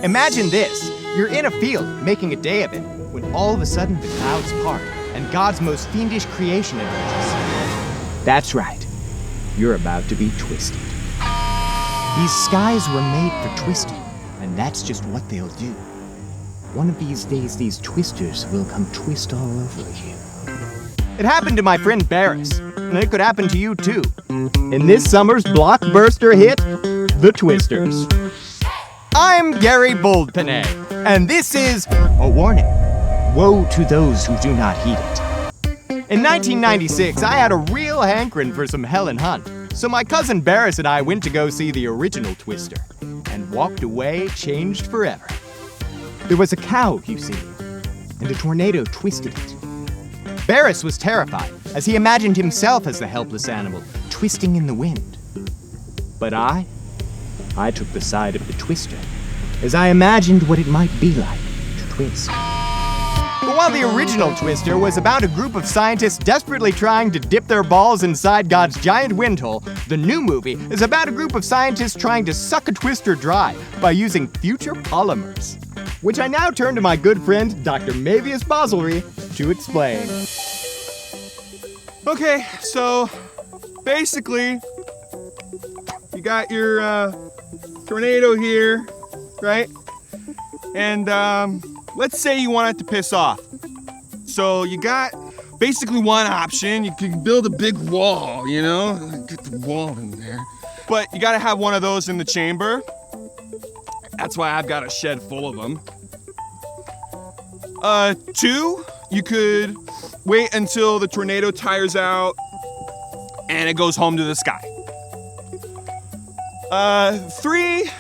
Imagine this. You're in a field, making a day of it, when all of a sudden the clouds part, and God's most fiendish creation emerges. That's right. You're about to be twisted. These skies were made for twisting, and that's just what they'll do. One of these days, these twisters will come twist all over you. It happened to my friend Barris, and it could happen to you too. In this summer's blockbuster hit, The Twisters. I'm Gary Boldpanay, and this is a warning. Woe to those who do not heed it. In 1996, I had a real hankering for some Helen Hunt, so my cousin Barris and I went to go see the original Twister, and walked away changed forever. There was a cow, you see, and a tornado twisted it. Barris was terrified, as he imagined himself as the helpless animal, twisting in the wind. But I took the side of the twister, as I imagined what it might be like to twist. But while the original Twister was about a group of scientists desperately trying to dip their balls inside God's giant wind hole, the new movie is about a group of scientists trying to suck a twister dry by using future polymers. Which I now turn to my good friend, Dr. Mavius Boselry, to explain. Okay, so basically, you got your tornado here, right? And let's say you want it to piss off. So you got basically one option. You can build a big wall, you know? Get the wall in there. But you gotta have one of those in the chamber. That's why I've got a shed full of them. 2, you could wait until the tornado tires out and it goes home to the sky. 3,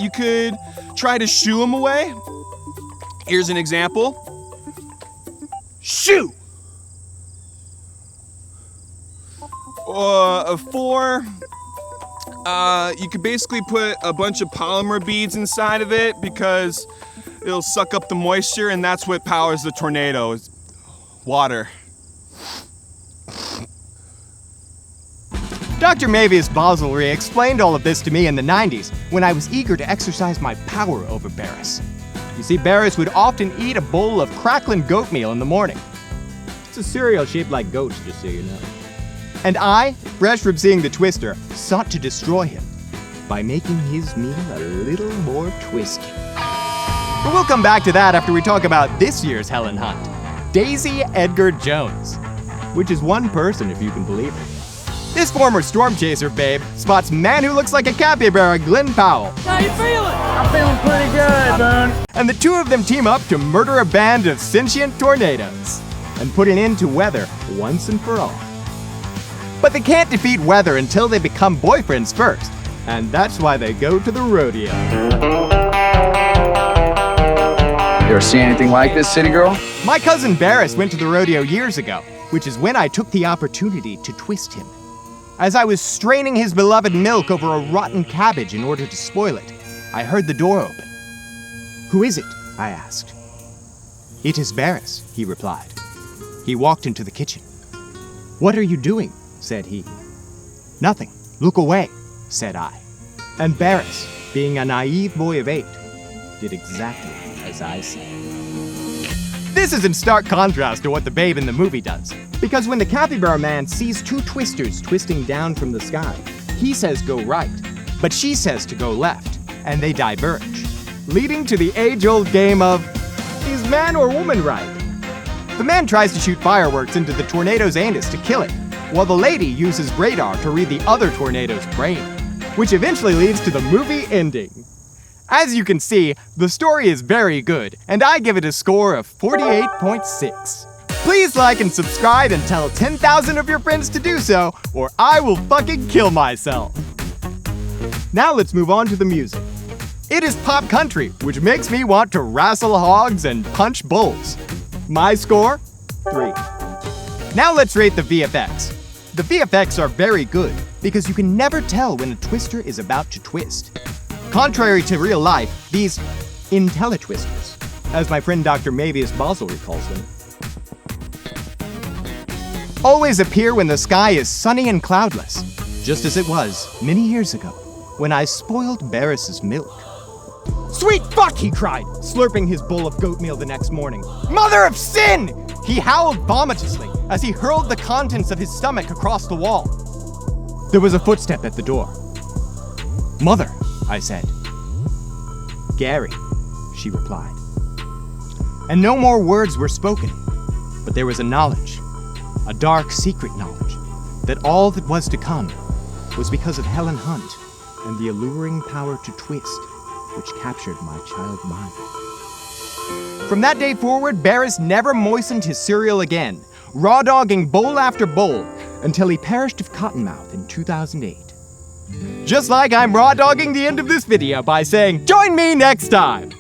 you could try to shoo them away. Here's an example. Shoo! 4, you could basically put a bunch of polymer beads inside of it because it'll suck up the moisture, and that's what powers the tornado, is water. Dr. Mavius Boselry explained all of this to me in the 90s when I was eager to exercise my power over Barris. You see, Barris would often eat a bowl of crackling goat meal in the morning. It's a cereal shaped like goats, just so you know. And I, fresh from seeing the Twister, sought to destroy him by making his meal a little more twisty. But we'll come back to that after we talk about this year's Helen Hunt, Daisy Edgar-Jones, which is one person if you can believe it. This former storm chaser babe spots man who looks like a capybara, Glen Powell. How you feeling? I'm feeling pretty good, Boone. And the two of them team up to murder a band of sentient tornadoes and put an end to weather once and for all. But they can't defeat weather until they become boyfriends first, and that's why they go to the rodeo. You ever see anything like this, city girl? My cousin Barris went to the rodeo years ago, which is when I took the opportunity to twist him. As I was straining his beloved milk over a rotten cabbage in order to spoil it, I heard the door open. "Who is it?" I asked. "It is Barris," he replied. He walked into the kitchen. "What are you doing?" said he. "Nothing. Look away," said I. And Barris, being a naive boy of 8, did exactly as I said. This is in stark contrast to what the babe in the movie does, because when the capybara man sees 2 twisters twisting down from the sky, he says go right, but she says to go left, and they diverge, leading to the age-old game of, is man or woman right? The man tries to shoot fireworks into the tornado's anus to kill it, while the lady uses radar to read the other tornado's brain, which eventually leads to the movie ending. As you can see, the story is very good, and I give it a score of 48.6. Please like and subscribe and tell 10,000 of your friends to do so, or I will fucking kill myself. Now let's move on to the music. It is pop country, which makes me want to wrestle hogs and punch bulls. My score? 3. Now let's rate the VFX. The VFX are very good, because you can never tell when a twister is about to twist. Contrary to real life, these IntelliTwisters, as my friend Dr. Mavius Boselry calls them, always appear when the sky is sunny and cloudless, just as it was many years ago when I spoiled Barris's milk. Sweet fuck, he cried, slurping his bowl of goat meal the next morning. Mother of sin! He howled vomitously as he hurled the contents of his stomach across the wall. There was a footstep at the door. Mother, I said. Gary, she replied. And no more words were spoken, but there was a knowledge, a dark secret knowledge, that all that was to come was because of Helen Hunt and the alluring power to twist, which captured my child mind. From that day forward, Barris never moistened his cereal again, raw-dogging bowl after bowl, until he perished of cottonmouth in 2008. Just like I'm raw-dogging the end of this video by saying, join me next time!